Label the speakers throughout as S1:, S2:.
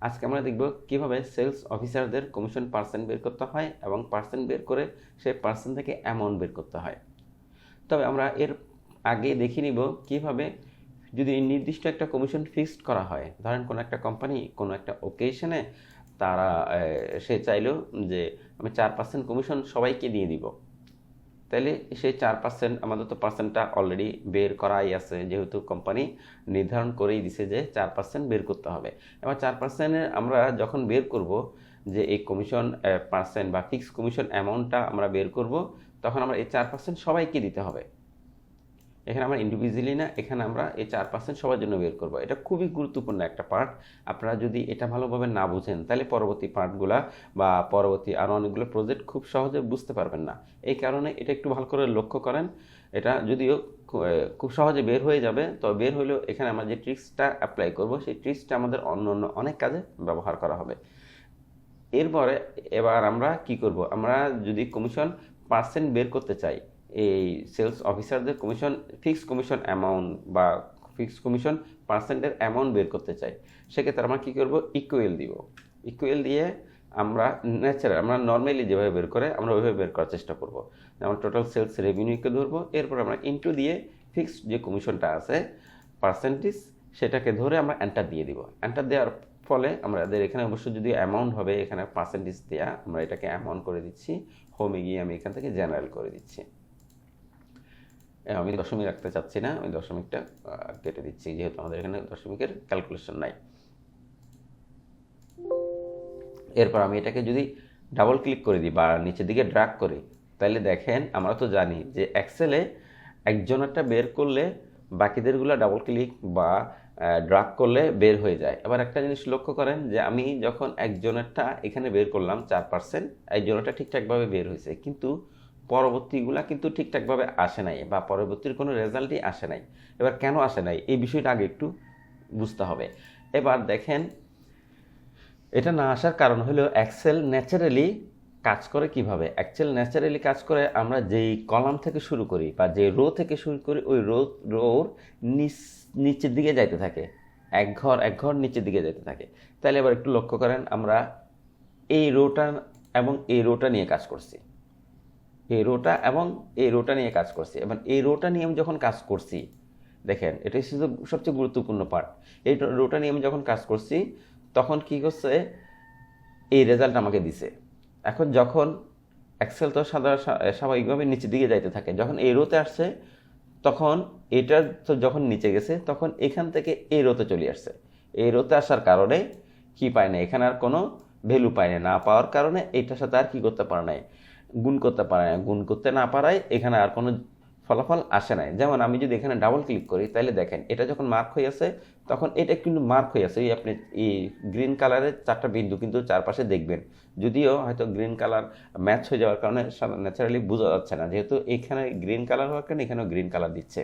S1: আজকে আমরা দেখব কিভাবে সেলস অফিসারদের কমিশন পার্সেন্ট বের করতে হয় এবং পার্সেন্ট বের করে সেই পার্সেন্ট থেকে অ্যামাউন্ট বের করতে হয়। তবে আমরা এর আগে দেখে নিব কিভাবে যদি নির্দিষ্ট একটা কমিশন ফিক্সড করা হয়। ধরেন কোনো একটা কোম্পানি কোনো একটা ওকেশনে তারা সে চাইলো যে আমি 4% কমিশন সবাইকে দিয়ে দিব, তাহলে সেই 4% আমাদের তো পার্সেন্টটা অলরেডি বের করাই আছে, যেহেতু কোম্পানি নির্ধারণ করেই দিছে যে 4% বের করতে হবে। এবার 4%-এর আমরা যখন বের করব যে এই কমিশন পার্সেন্ট বা ফিক্স কমিশন অ্যামাউন্টটা আমরা বের করব, তখন আমরা এই 4% সবাইকে দিতে হবে। এখানে আমরা ইন্ডিভিজুয়ালি না, এখানে আমরা এই 4% সবার জন্য বের করব। এটা খুবই গুরুত্বপূর্ণ একটা পার্ট। আপনারা যদি এটা ভালোভাবে না বুঝেন তাহলে পরবর্তী পার্টগুলা বা পরবর্তী আরও অনেকগুলো প্রজেক্ট খুব সহজে বুঝতে পারবেন না। এই কারণে এটা একটু ভালো করে লক্ষ্য করেন। এটা যদিও খুব সহজে বের হয়ে যাবে, তবে বের হলেও এখানে আমরা যে ট্রিক্সটা অ্যাপ্লাই করব সেই ট্রিক্সটা আমাদের অন্য অন্য অনেক কাজে ব্যবহার করা হবে। এরপরে এবার আমরা কি করব, আমরা যদি কমিশন পার্সেন্ট বের করতে চাই, এই সেলস অফিসারদের কমিশন ফিক্সড কমিশন অ্যামাউন্ট বা ফিক্সড কমিশন পার্সেন্টের অ্যামাউন্ট বের করতে চাই, সেক্ষেত্রে আমরা কী করব, ইকুয়েল দিব। ইকুয়েল দিয়ে আমরা আমরা নর্মালি যেভাবে বের করে আমরা ওইভাবে বের করার চেষ্টা করব। যেমন টোটাল সেলস রেভিনিউকে ধরবো, এরপর আমরা ইনটু দিয়ে ফিক্সড যে কমিশনটা আছে পার্সেন্টেজ সেটাকে ধরে আমরা এন্টার দিয়ে দিব। এন্টার দেওয়ার ফলে আমাদের এখানে অবশ্যই যদি অ্যামাউন্ট হবে, এখানে পার্সেন্টেজ দেওয়া, আমরা এটাকে অ্যামাউন্ট করে দিচ্ছি। হোমে গিয়ে আমি এখান থেকে জেনারেল করে দিচ্ছি। আমি দশমিক রাখতে চাচ্ছি না, আমি দশমিকটা কেটে দিচ্ছি, যেহেতু আমাদের এখানে দশমিকের ক্যালকুলেশন নাই। এরপর আমি এটাকে যদি ডাবল ক্লিক করে দিই বা নিচের দিকে ড্র্যাগ করি, তাহলে দেখেন আমরা তো জানি যে এক্সেলে একজনেরটা বের করলে বাকিদেরগুলো ডাবল ক্লিক বা ড্র্যাগ করলে বের হয়ে যায়। এবার একটা জিনিস লক্ষ্য করেন যে আমি যখন একজনেরটা এখানে বের করলাম 4%, একজনেরটা ঠিকঠাকভাবে বের হয়েছে, কিন্তু পরবর্তীগুলা কিন্তু ঠিকঠাকভাবে আসে নাই বা পরবর্তীর কোনো রেজাল্টই আসে নাই। এবার কেন আসে নাই এই বিষয়টা আগে একটু বুঝতে হবে। এবার দেখেন এটা না আসার কারণ হলো এক্সেল ন্যাচারালি কাজ করে কিভাবে। এক্সেল ন্যাচারালি কাজ করে, আমরা যেই কলাম থেকে শুরু করি বা যে রো থেকে শুরু করি ওই রোর নিচের দিকে যাইতে থাকে, এক ঘর নিচের দিকে যাইতে থাকে। তাহলে এবার একটু লক্ষ্য করেন, আমরা এই রোটা এবং এই রোটা নিয়ে কাজ করছি, এই রোটা এবং এই রোটা নিয়ে কাজ করছি। এবার এই রোটা নিয়ে আমি যখন কাজ করছি, দেখেন এটাই শুধু সবচেয়ে গুরুত্বপূর্ণ পার্ট। এই রোটা নিয়ে আমি যখন কাজ করছি তখন কি করছে, এই রেজাল্ট আমাকে দিছে। এখন যখন এক্সেল তো স্বাভাবিকভাবে নিচের দিকে যাইতে থাকে, যখন এই রোতে আসছে তখন এটার তো যখন নিচে গেছে তখন এখান থেকে এই রোতে চলে আসছে। এই রোতে আসার কারণে কি পায় না, এখানে আর কোনো ভ্যালু পায় না, না পাওয়ার কারণে এইটার সাথে আর কি করতে পারে নাই, গুণ করতে পারে না। গুণ করতে না পারায় এখানে আর কোনো ফলাফল আসে নাই। যেমন আমি যদি এখানে ডাবল ক্লিক করি তাহলে দেখেন এটা যখন মার্ক হয়ে আছে তখন এটা কিন্তু মার্ক হয়ে আছে। এই আপনি এই গ্রিন কালারের 4টা বিন্দু কিন্তু চারপাশে দেখবেন, যদিও হয়তো গ্রিন কালার ম্যাচ হয়ে যাওয়ার কারণে ন্যাচারালি বোঝা যাচ্ছে না, যেহেতু এখানে গ্রিন কালার হওয়ার কারণে এখানেও গ্রিন কালার দিচ্ছে।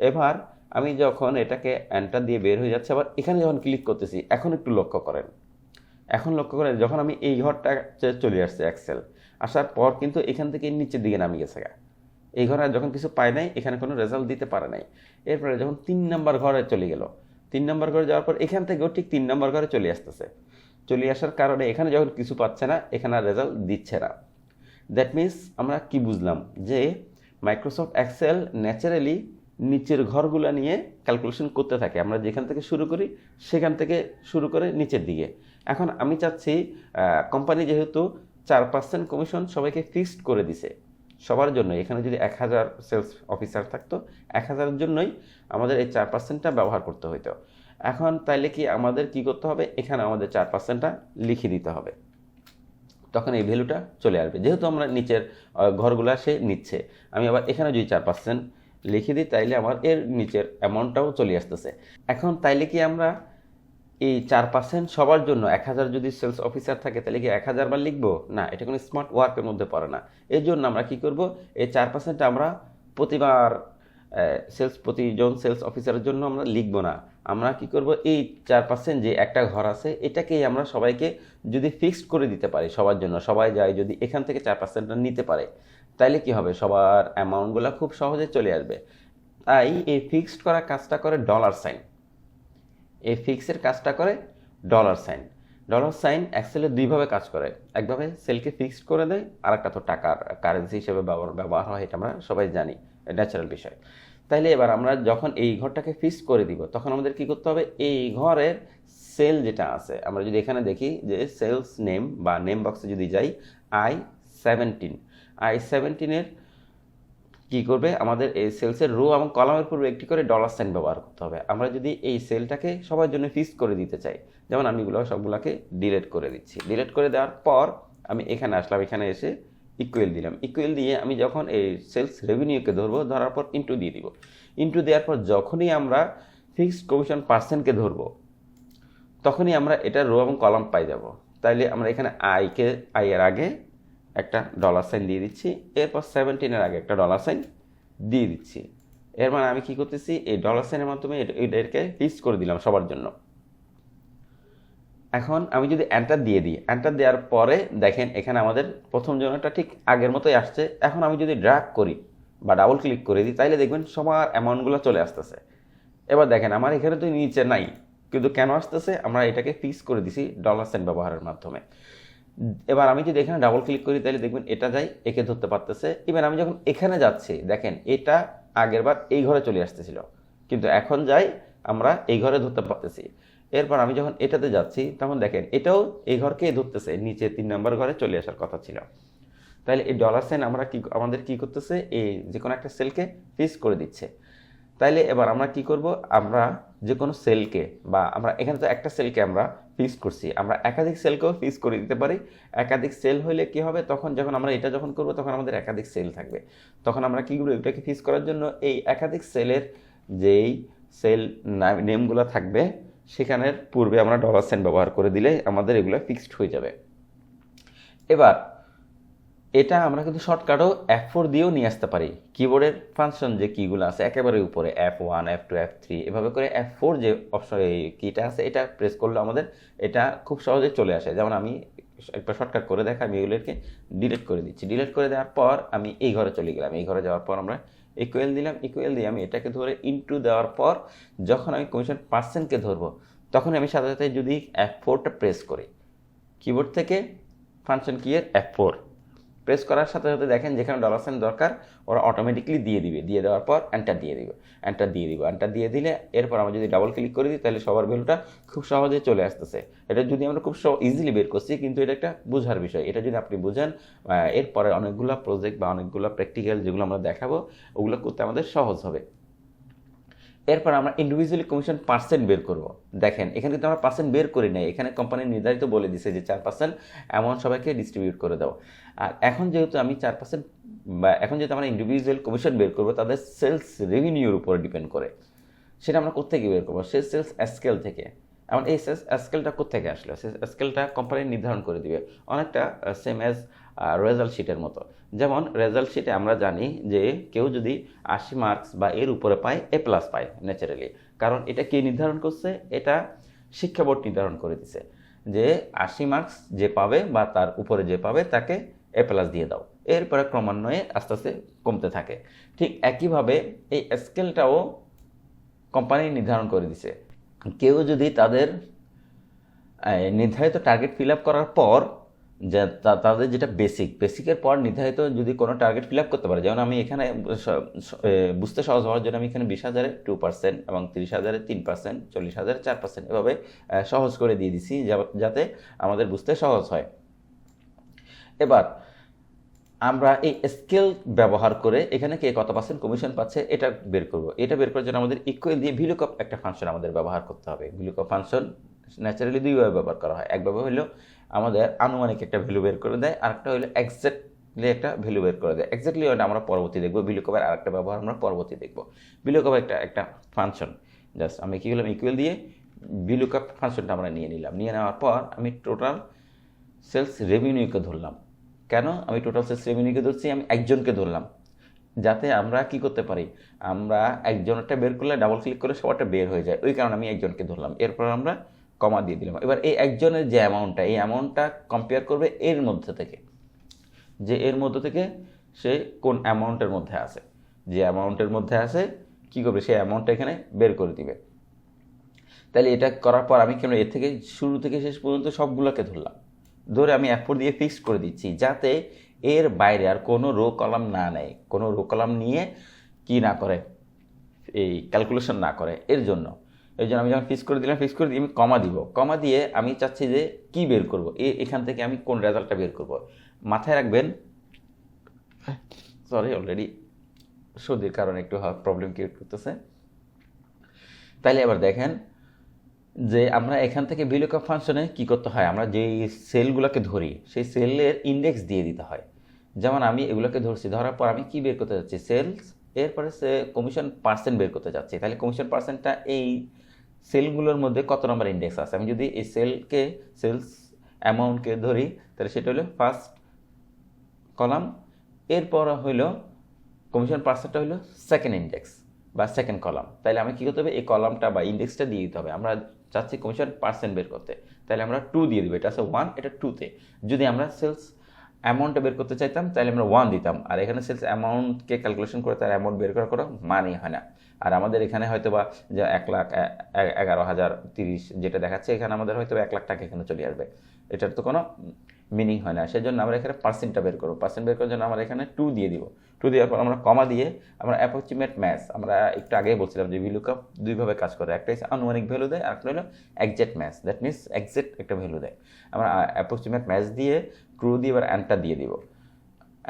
S1: এবার আমি যখন এটাকে এন্টার দিয়ে বের হয়ে যাচ্ছে, আবার এখানে যখন ক্লিক করতেছি, এখন একটু লক্ষ্য করেন, এখন লক্ষ্য করেন যখন আমি এই ঘরটা চলে আসছে এক্সেল আসার পর কিন্তু এখান থেকে নিচের দিকে নামিয়ে গেছে। এই ঘরে যখন কিছু পায় নাই, এখানে কোনো রেজাল্ট দিতে পারে নাই। এরপরে যখন 3 নম্বর ঘরে চলে গেল, 3 নম্বর ঘরে যাওয়ার পর এখান থেকেও ঠিক 3 নম্বর ঘরে চলে আসতেছে। চলে আসার কারণে এখানে যখন কিছু পাচ্ছে না, এখানে আর রেজাল্ট দিচ্ছে না। দ্যাট মিনস আমরা কি বুঝলাম, যে মাইক্রোসফট এক্সেল ন্যাচারালি নিচের ঘরগুলো নিয়ে ক্যালকুলেশন করতে থাকে। আমরা যেখান থেকে শুরু করি সেখান থেকে শুরু করে নিচের দিকে। এখন আমি চাচ্ছি কোম্পানি যেহেতু 4% কমিশন সবাইকে ফিক্সড করে দিছে সবার জন্য, এখানে যদি 1000 সেলস অফিসার থাকতো 1000-এর জন্যই আমাদের এই 4%টা ব্যবহার করতে হইতো। এখন তাইলে কি আমাদের কি করতে হবে, এখানে আমাদের 4%টা লিখে দিতে হবে, তখন এই ভ্যালুটা চলে আসবে। যেহেতু আমরা নিচের ঘরগুলা সে নিচ্ছে, আমি আবার এখানে যদি 4% লিখে দিই তাইলে আমার এর নিচের অ্যামাউন্টটাও চলে আসতেছে। এখন তাইলে কি আমরা এই 4% সবার জন্য 1000 যদি সেলস অফিসার থাকে তাহলে কি 1000 বার লিখবো? না, এটা কোনো স্মার্ট ওয়ার্কের মধ্যে পড়ে না। এর জন্য আমরা কি করব, এই 4% আমরা প্রতিবার প্রতিজন সেলস অফিসারের জন্য আমরা লিখব না। আমরা কি করব, এই 4% যে একটা ঘর আছে এটাকেই আমরা সবাইকে যদি ফিক্সড করে দিতে পারি সবার জন্য, সবাই যায় যদি এখান থেকে 4%টা নিতে পারে, তাইলে কি হবে, সবার অ্যামাউন্টগুলো খুব সহজে চলে আসবে। তাই এই ফিক্সড করা কাজটা করে ডলার সাইন, এই ফিক্সের কাজটা করে ডলার সাইন। ডলার সাইন এক্সেলে দুইভাবে কাজ করে, একভাবে সেলকে ফিক্সড করে দেয়, আর একটা তো টাকার কারেন্সি হিসেবে ব্যবহার হয়, এটা আমরা সবাই জানি, ন্যাচারাল বিষয়। তাইলে এবার আমরা যখন এই ঘরটাকে ফিক্সড করে দিব তখন আমাদের কি করতে হবে, এই ঘরের সেল যেটা আছে, আমরা যদি এখানে দেখি যে সেলস নেম বা নেম বক্সে যদি যাই I-17 কি করবে, আমাদের এই সেলসের রো এবং কলামের পূর্বে একটি করে ডলার সাইন ব্যবহার করতে হবে। আমরা যদি এই সেলটাকে সবার জন্য ফিক্সড করে দিতে চাই, যেমন আমি সবগুলোকে ডিলিট করে দিচ্ছি। ডিলিট করে দেওয়ার পর আমি এখানে আসলাম, এখানে এসে ইকুয়াল দিলাম। ইকুয়াল দিয়ে আমি যখন এই সেলস রেভিনিউকে ধরবো, ধরার পর ইন্টু দিয়ে দিব। ইন্টু দেওয়ার পর যখনই আমরা ফিক্সড কমিশন পার্সেন্টকে ধরবো তখনই আমরা এটা রো এবং কলাম পাই যাব। তাইলে আমরা এখানে আই এর আগে একটা ডলার সাইন দিয়ে দিচ্ছি, এরপর 17 আগে একটা ডলার সাইন দিয়ে দিচ্ছি। এর মানে আমি কি করতেছি, এই ডলার সাইনের মাধ্যমে এটাকে ফিক্স করে দিলাম সবার জন্য। এখন আমি যদি এন্টার দিয়ে দিই, এন্টার দেওয়ার পরে দেখেন এখানে আমাদের প্রথম জনটা ঠিক আগের মতোই আসছে। এখন আমি যদি ড্র্যাগ করি বা ডাবল ক্লিক করে দিই, তাইলে দেখবেন সবার অ্যামাউন্টগুলো চলে আসতেছে। এবার দেখেন আমার এখানে তো নিচে নাই, কিন্তু কেন আসতেছে, আমরা এটাকে ফিক্স করে দিছি ডলার সাইন ব্যবহারের মাধ্যমে। এবার আমি যদি এখানে ডাবল ক্লিক করি তাহলে দেখবেন এটা যাই, একে ধরতে পারতেছে। এবার আমি যখন এখানে যাচ্ছি দেখেন এটা আগের বার এই ঘরে চলে আসতেছিল, কিন্তু এখন যাই আমরা এই ঘরে ধরতে পারতেছি। এরপর আমি যখন এটাতে যাচ্ছি তখন দেখেন এটাও এই ঘরকেই ধরতেছে, নিচে 3 নম্বর ঘরে চলে আসার কথা ছিল। তাহলে এই ডলার সাইন আমাদের কি করতেছে, এই যে কোনো একটা সেলকে ফিক্স করে দিচ্ছে। তাইলে এবার আমরা কি করব, আমরা যে কোনো সেলকে বা আমরা এখানে তো একটা সেলকে আমরা ফিক্স করছি, আমরা একাধিক সেলকেও ফিক্স করে দিতে পারি। একাধিক সেল হলে কি হবে, তখন যখন আমরা এটা যখন করব তখন আমাদের একাধিক সেল থাকবে। তখন আমরা কি করব, এটাকে ফিক্স করার জন্য এই একাধিক সেলের যেই সেল নেমগুলো থাকবে সেখানের পূর্বে আমরা ডলার সাইন ব্যবহার করে দিলে আমাদের এগুলো ফিক্সড হয়ে যাবে। এবার এটা আমরা কিন্তু শর্টকাটও F4 দিয়েও নিয়ে আসতে পারি। কিবোর্ডের ফাংশন যে কিগুলো আছে একেবারে উপরে F1, F2, F3 এভাবে করে F4 যে অপশন এই কিটা আছে এটা প্রেস করলে আমাদের এটা খুব সহজে চলে আসে। যেমন আমি একটা শর্টকাট করে দেখা, আমি এগুলোকে ডিলিট করে দিচ্ছি। ডিলিট করে দেওয়ার পর আমি এই ঘরে চলে গেলাম। এই ঘরে যাওয়ার পর আমরা ইকুয়াল দিলাম। ইকুয়াল দিয়ে আমি এটাকে ধরে ইনটু দেওয়ার পর যখন আমি কমিশন পার্সেন্টকে ধরবো তখন আমি সাথে সাথে যদি F4টা প্রেস করি, কিবোর্ড থেকে ফাংশন কিয়ের F4 প্রেস করার সাথে সাথে দেখেন যেখানে ডলার সাইন দরকার ওরা অটোমেটিকলি দিয়ে দিবে। দিয়ে দেওয়ার পর এন্টার দিয়ে দিবে, এন্টার দিয়ে দিলে এরপর আমরা যদি ডাবল ক্লিক করে দিই তাহলে সবার ভ্যালুটা খুব সহজে চলে আসতেছে। এটা যদি আমরা খুব ইজিলি বের করছি, কিন্তু এটা একটা বোঝার বিষয়। এটা যদি আপনি বুঝেন, এরপরে অনেকগুলো প্রজেক্ট বা অনেকগুলো প্র্যাকটিক্যাল যেগুলো আমরা দেখাবো ওগুলো করতে আমাদের সহজ হবে। এরপর আমরা ইন্ডিভিজুয়ালি কমিশন পার্সেন্ট বের করব। দেখেন এখানে কিন্তু আমরা পার্সেন্ট বের করি নাই, এখানে কোম্পানি নির্ধারিত বলে দিছে যে 4% এমন সবাইকে ডিস্ট্রিবিউট করে দাও। আর এখন যেহেতু আমি 4% বা এখন যেহেতু আমরা ইন্ডিভিজুয়াল কমিশন বের করবো তাদের সেলস রেভিনিউর উপরে ডিপেন্ড করে, সেটা আমরা কোত্থেকে বের করবো, সেই সেলস স্কেল থেকে। এখন এই সেলস স্কেলটা কোত্থেকে আসলো, সেই স্কেলটা কোম্পানি নির্ধারণ করে দিবে, অনেকটা সেম অ্যাজ রেজাল্ট শিটের মতো। যেমন রেজাল্ট শিটে আমরা জানি যে কেউ যদি 80 মার্কস বা এর উপরে পায় A+ পায় ন্যাচারালি, কারণ এটা কে নির্ধারণ করছে, এটা শিক্ষা বোর্ড নির্ধারণ করে দিছে যে 80 মার্কস যে পাবে বা তার উপরে যে পাবে তাকে A+ দিয়ে দাও। এরপরে ক্রমান্বয়ে আস্তে আস্তে কমতে থাকে। ঠিক একইভাবে এই স্কেলটাও কোম্পানি নির্ধারণ করে দিছে। কেউ যদি তাদের নির্ধারিত টার্গেট ফিল আপ করার পর যে তাদের যেটা বেসিকের পর নির্ধারিত যদি কোনো টার্গেট ফিল আপ করতে পারে, যেমন আমি এখানে বুঝতে সহজ হওয়ার জন্য আমি এখানে 20,000-এ 2% এবং 30,000-এ 3%, 40,000-এ 4% এভাবে সহজ করে দিয়ে দিছি যাতে আমাদের বুঝতে সহজ হয়। এবার আমরা এই স্কেল ব্যবহার করে এখানে কে কত পার্সেন্ট কমিশন পাচ্ছে এটা বের করব। এটা বের করার জন্য আমাদের ইকুয়াল দিয়ে ভিলুকআপ একটা ফাংশন আমাদের ব্যবহার করতে হবে। ভিলুকআপ ফাংশন ন্যাচারালি দুইভাবে ব্যবহার করা হয়। একভাবে হলো আমাদের আনুমানিক একটা ভ্যালু বের করে দেয়, আরেকটা হলো এক্স্যাক্টলি একটা ভ্যালু বের করে দেয়। এক্স্যাক্টলি ওটা আমরা পরবর্তী দেখবো, ভিলুকআপের আরেকটা ব্যবহার আমরা পরবর্তী দেখবো। ভিলুকআপ একটা ফাংশন, জাস্ট আমি কী করলাম, ইকুয়াল দিয়ে ভিলুকআপ ফাংশনটা আমরা নিয়ে নিলাম। নিয়ে নেওয়ার পর আমি টোটাল সেলস রেভিনিউকে ধরলাম। কেন আমি টোটাল সেলস রেভিনিউকে ধরছি, আমি একজনকে ধরলাম যাতে আমরা কি করতে পারি, আমরা একজনটা বের করলে ডাবল ক্লিক করে সবারটা বের হয়ে যায়, ওই কারণে আমি একজনকে ধরলাম। এরপর আমরা কমা দিয়ে দিলাম। এবার এই একজনের যে অ্যামাউন্টটা, এই অ্যামাউন্টটা কম্পেয়ার করবে এর মধ্যে থেকে, যে এর মধ্যে থেকে সে কোন অ্যামাউন্টের মধ্যে আছে, যে অ্যামাউন্টের মধ্যে আছে কি করবে, সেই অ্যামাউন্টটা এখানে বের করে দিবে। তাহলে এটা করার পর আমি কেন এর থেকে শুরু থেকে শেষ পর্যন্ত সবগুলোকে ধরলাম, ধরে আমি F4 দিয়ে ফিক্সড করে দিচ্ছি, যাতে এর বাইরে আর কোনো রো কলাম না নেয়, কোনো রো কলাম নিয়ে কি না করে, এই ক্যালকুলেশন না করে। এর জন্য আমি যখন ফিক্স করে দিলাম, ফিক্স করে দিয়ে আমি কমা দিব, কমা দিয়ে আমি চাচ্ছি যে কি বের করব, এখান থেকে আমি কোন রেজাল্টটা বের করব। মাথায় রাখবেন, সরি অলরেডি সর্দির কারণে একটু প্রবলেম ক্রিয়েট করতেছে। তাইলে এবার দেখেন যে আমরা এখান থেকে VLOOKUP ফাংশনে কি করতে হয়, আমরা যেই সেলগুলোকে ধরি সেই সেলের ইন্ডেক্স দিয়ে দিতে হয়। যেমন আমি এগুলোকে ধরছি, ধরার পর আমি কি বের করতে যাচ্ছি, সেলস, এরপরে কমিশন পার্সেন্ট বের করতে যাচ্ছি। তাহলে কমিশন পার্সেন্টটা এই সেলগুলোর মধ্যে কত নম্বর ইন্ডেক্স আছে, আমি যদি এই সেলস অ্যামাউন্টকে ধরি, তাহলে সেটা হলো ফার্স্ট কলাম, এরপর হইল কমিশন পার্সেন্টটা হইলো সেকেন্ড ইন্ডেক্স বা সেকেন্ড কলাম। তাহলে আমি কী করতে হবে, এই কলামটা বা ইন্ডেক্সটা দিয়ে দিতে হবে। আমরা চাচ্ছি কমিশন পার্সেন্ট বের করতে, তাহলে আমরা 2 দিয়ে দিব, এটা আছে 1, এটা 2-তে। যদি আমরা সেলস অ্যামাউন্টটা বের করতে চাইতাম তাহলে আমরা 1 দিতাম, আর এখানে সেলস অ্যামাউন্টকে ক্যালকুলেশন করে তার অ্যামাউন্ট বের করার কোনো মানেই হয় না। আর আমাদের এখানে হয়তো বা যে 1,11,030 যেটা দেখাচ্ছে, এখানে আমাদের হয়তো 1 লাখ টাকা এখানে চলে আসবে, এটার তো কোনো মিনিং হয় না। সেজন্য আমরা এখানে পার্সেন্টটা বের করবো, পার্সেন্ট বের করার জন্য আমরা এখানে 2 দিয়ে দিব। 2 দেওয়ার পর আমরা কমা দিয়ে আমরা অ্যাপ্রক্সিমেট ম্যাচ, আমরা একটু আগেই বলছিলাম যে VLOOKUP দুইভাবে কাজ করে, একটা হচ্ছে আনুমানিক ভ্যালু দেয়, আর একটা হলো exact match, that means exact একটা ভ্যালু দেয়। আমরা অ্যাপ্রক্সিমেট ম্যাচ দিয়ে ট্রু দিয়ে এবার এন্টার দিয়ে দিব।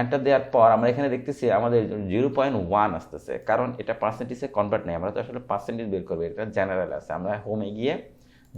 S1: এন্টার দেওয়ার পর আমরা এখানে দেখতেছি আমাদের 0.1 আসতেছে, কারণ এটা পার্সেন্টেজে কনভার্ট নেই, আমরা তো আসলে পার্সেন্টেজ বের করবো, এটা জেনারেল আছে। আমরা হোমে গিয়ে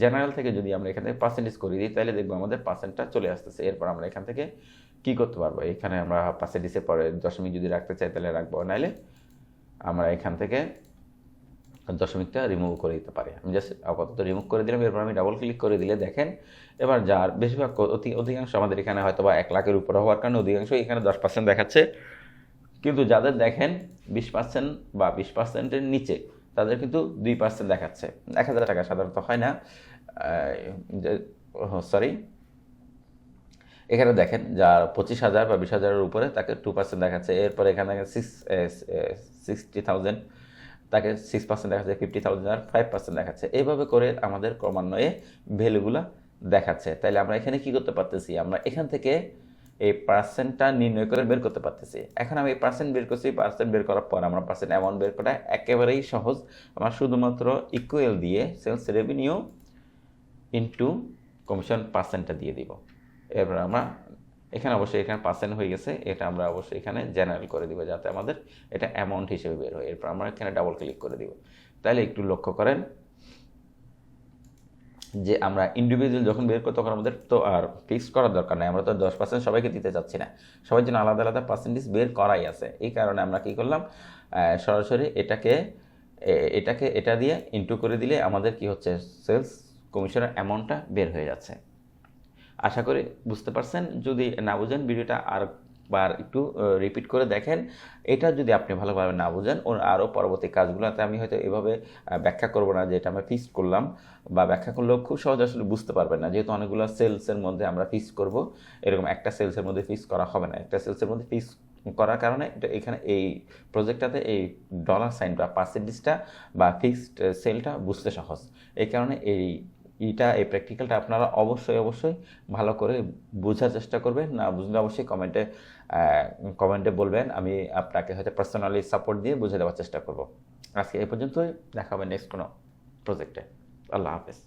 S1: জেনারেল থেকে যদি আমরা এখানে পার্সেন্টেজ করে দিই, তাহলে দেখবো আমাদের পার্সেন্টটা চলে আসতেছে। এরপর আমরা এখান থেকে কি করতে পারবো, এখানে আমরা পার্সেন্টেজের পরে দশমিক যদি রাখতে চাই তাহলে রাখবো, নাহলে আমরা এখান থেকে দশমিকটা রিমুভ করে দিতে পারি। আমি জাস্ট আপাতত রিমুভ করে দিলাম, এরপর আমি ডাবল ক্লিক করে দিলে দেখেন এবার যার বেশিরভাগ অধিকাংশ আমাদের এখানে হয়তো বা 1 লাখের উপরে হওয়ার কারণে অধিকাংশ এখানে 10% দেখাচ্ছে, কিন্তু যাদের দেখেন 20% বা 20%-এর নিচে তাদের কিন্তু 2% দেখাচ্ছে। 1,000 টাকা সাধারণত হয় না, সরি, এখানে দেখেন যার 25,000 বা 20,000-এর উপরে তাকে 2% দেখাচ্ছে। এরপর এখানে 60,000 তাকে 6% দেখাচ্ছে, 50,000 5% দেখাচ্ছে। এইভাবে করে আমাদের ক্রমান্বয়ে ভ্যালুগুলো দেখাচ্ছে। তাইলে আমরা এখানে কি করতে পারতেছি, আমরা এখান থেকে এই পার্সেন্টটা নির্ণয় করে বের করতে পারতেছি। এখন আমি এই পার্সেন্ট বের করছি, পার্সেন্ট বের করার পর আমরা পার্সেন্ট অ্যামাউন্ট বের করা একেবারেই সহজ। আমরা শুধুমাত্র ইকুয়াল দিয়ে সেলস রেভিনিউ ইনটু কমিশন পার্সেন্টটা দিয়ে দিব। এরপর আমরা এখানে অবশ্যই এখানে পার্সেন্ট হয়ে গেছে, এটা আমরা অবশ্যই এখানে জেনারেল করে দিব যাতে আমাদের এটা অ্যামাউন্ট হিসেবে বের হয়। এরপর আমরা এখানে ডাবল ক্লিক করে দিব। তাহলে একটু লক্ষ্য করেন যে আমরা ইন্ডিভিজুয়াল যখন বের করি তখন আমাদের তো আর ফিক্স করার দরকার নেই, আমরা তো 10% সবাইকে দিতে চাচ্ছি না, সবার জন্য আলাদা আলাদা পার্সেন্টেজ বের করাই আছে। এই কারণে আমরা কী করলাম, সরাসরি এটা দিয়ে ইনটু করে দিলে আমাদের কি হচ্ছে, সেলস কমিশনের অ্যামাউন্টটা বের হয়ে যাচ্ছে। আশা করি বুঝতে পারছেন। যদি না বুঝেন ভিডিওটা আরবার একটু রিপিট করে দেখেন। এটা যদি আপনি ভালোভাবে না বুঝেন, ওর আরও পরবর্তী কাজগুলোতে আমি হয়তো এভাবে ব্যাখ্যা করব না যে এটা আমরা ফিক্স করলাম, বা ব্যাখ্যা করলেও খুব সহজ আসলে বুঝতে পারবেন না, যেহেতু অনেকগুলো সেলসের মধ্যে আমরা ফিক্স করব। এরকম একটা সেলসের মধ্যে ফিক্স করা হবে না, একটা সেলসের মধ্যে ফিক্স করার কারণে এটা এখানে এই প্রজেক্টটাতে এই ডলার সাইন বা পার্সেন্টেজটা বা ফিক্সড সেলটা বুঝতে সহজ। এই কারণে এই প্র্যাকটিক্যালটা আপনারা অবশ্যই ভালো করে বোঝার চেষ্টা করবেন। না বুঝলে অবশ্যই কমেন্টে বলবেন, আমি আপনাকে হয়তো পার্সোনালি সাপোর্ট দিয়ে বুঝে দেওয়ার চেষ্টা করব। আজকে এই পর্যন্তই, দেখা হবে নেক্সট কোনো প্রজেক্টে। আল্লাহ হাফেজ।